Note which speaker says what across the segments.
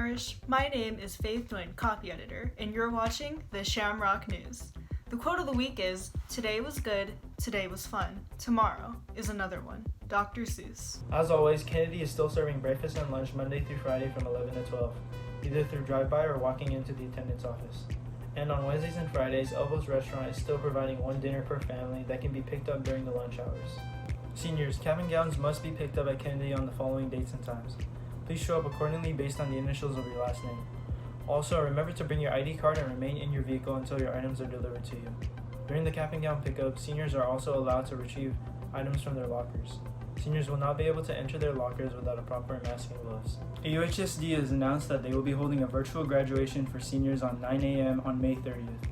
Speaker 1: Nourish. My name is Faith Nguyen, copy editor, and you're watching the Shamrock News. The quote of the week is, "Today was good, today was fun, tomorrow is another one." Dr. Seuss.
Speaker 2: As always, Kennedy is still serving breakfast and lunch Monday through Friday from 11 to 12, either through drive-by or walking into the attendance office. And on Wednesdays and Fridays, Elbows Restaurant is still providing one dinner per family that can be picked up during the lunch hours. Seniors, cap and gowns must be picked up at Kennedy on the following dates and times. Please show up accordingly based on the initials of your last name. Also, remember to bring your ID card and remain in your vehicle until your items are delivered to you. During the cap and gown pickup, seniors are also allowed to retrieve items from their lockers. Seniors will not be able to enter their lockers without a proper mask and gloves. UHSD has announced that they will be holding a virtual graduation for seniors on 9 a.m. on May 30th.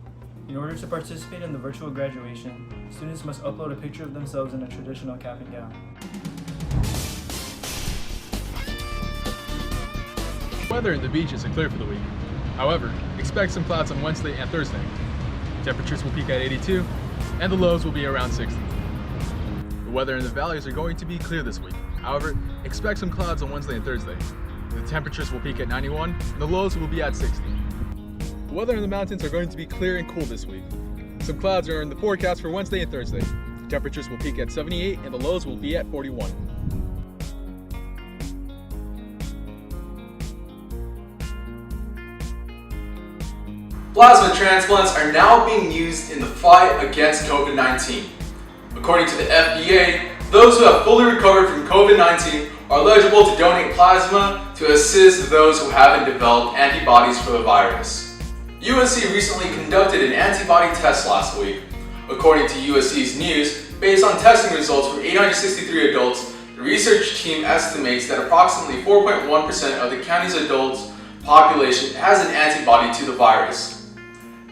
Speaker 2: In order to participate in the virtual graduation, students must upload a picture of themselves in a traditional cap and gown.
Speaker 3: Weather in the beaches are clear for the week. However, expect some clouds on Wednesday and Thursday. Temperatures will peak at 82, and the lows will be around 60. The weather in the valleys are going to be clear this week. However, expect some clouds on Wednesday and Thursday. The temperatures will peak at 91, and the lows will be at 60. The weather in the mountains are going to be clear and cool this week. Some clouds are in the forecast for Wednesday and Thursday. Temperatures will peak at 78, and the lows will be at 41.
Speaker 4: Plasma transplants are now being used in the fight against COVID-19. According to the FDA, those who have fully recovered from COVID-19 are eligible to donate plasma to assist those who haven't developed antibodies for the virus. USC recently conducted an antibody test last week. According to USC's news, based on testing results from 863 adults, the research team estimates that approximately 4.1% of the county's adults population has an antibody to the virus.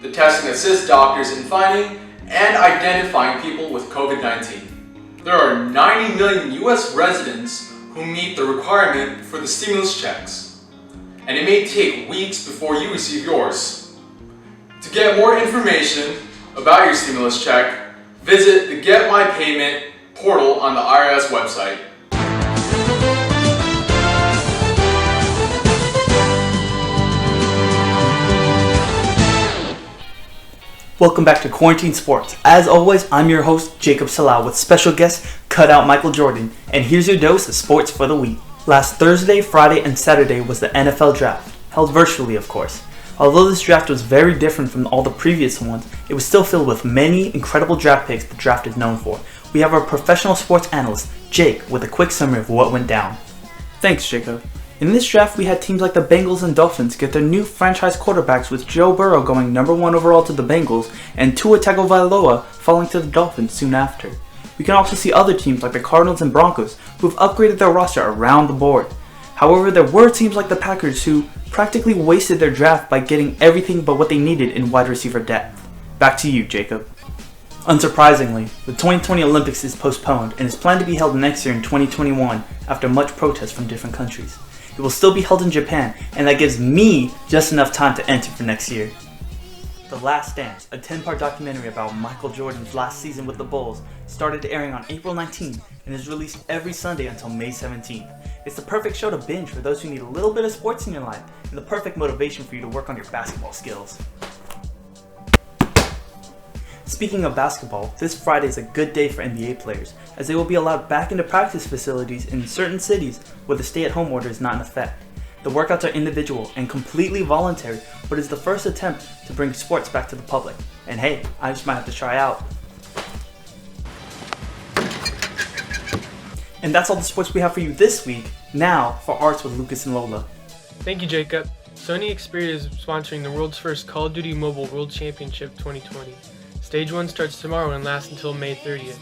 Speaker 4: The testing assists doctors in finding and identifying people with COVID-19. There are 90 million US residents who meet the requirement for the stimulus checks, and it may take weeks before you receive yours. To get more information about your stimulus check, visit the Get My Payment portal on the IRS website.
Speaker 5: Welcome back to Quarantine Sports. As always, I'm your host, Jacob Salau, with special guest, Cutout Michael Jordan. And here's your dose of sports for the week. Last Thursday, Friday, and Saturday was the NFL Draft, held virtually of course. Although this draft was very different from all the previous ones, it was still filled with many incredible draft picks the draft is known for. We have our professional sports analyst, Jake, with a quick summary of what went down. Thanks, Jacob. In this draft, we had teams like the Bengals and Dolphins get their new franchise quarterbacks, with Joe Burrow going number 1 overall to the Bengals and Tua Tagovailoa falling to the Dolphins soon after. We can also see other teams like the Cardinals and Broncos who have upgraded their roster around the board. However, there were teams like the Packers who practically wasted their draft by getting everything but what they needed in wide receiver depth. Back to you, Jacob. Unsurprisingly, the 2020 Olympics is postponed and is planned to be held next year in 2021 after much protest from different countries. It will still be held in Japan, and that gives me just enough time to enter for next year. The Last Dance, a 10-part documentary about Michael Jordan's last season with the Bulls, started airing on April 19th and is released every Sunday until May 17th. It's the perfect show to binge for those who need a little bit of sports in your life, and the perfect motivation for you to work on your basketball skills. Speaking of basketball, this Friday is a good day for NBA players, as they will be allowed back into practice facilities in certain cities where the stay-at-home order is not in effect. The workouts are individual and completely voluntary, but is the first attempt to bring sports back to the public. And hey, I just might have to try out. And that's all the sports we have for you this week. Now for arts with Lukas and Lola.
Speaker 6: Thank you, Jacob. Sony Xperia is sponsoring the world's first Call of Duty Mobile World Championship 2020. Stage 1 starts tomorrow and lasts until May 30th.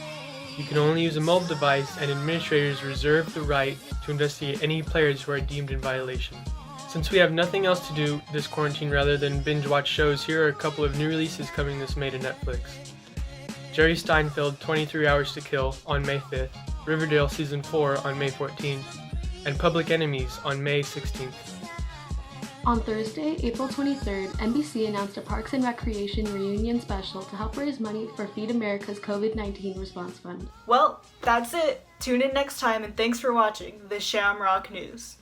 Speaker 6: You can only use a mobile device, and administrators reserve the right to investigate any players who are deemed in violation. Since we have nothing else to do this quarantine rather than binge watch shows, here are a couple of new releases coming this May to Netflix. Jerry Steinfeld 23 Hours to Kill on May 5th, Riverdale Season 4 on May 14th, and Public Enemies on May 16th.
Speaker 7: On Thursday, April 23rd, NBC announced a Parks and Recreation reunion special to help raise money for Feed America's COVID-19 Response Fund.
Speaker 1: Well, that's it. Tune in next time, and thanks for watching the Shamrock News.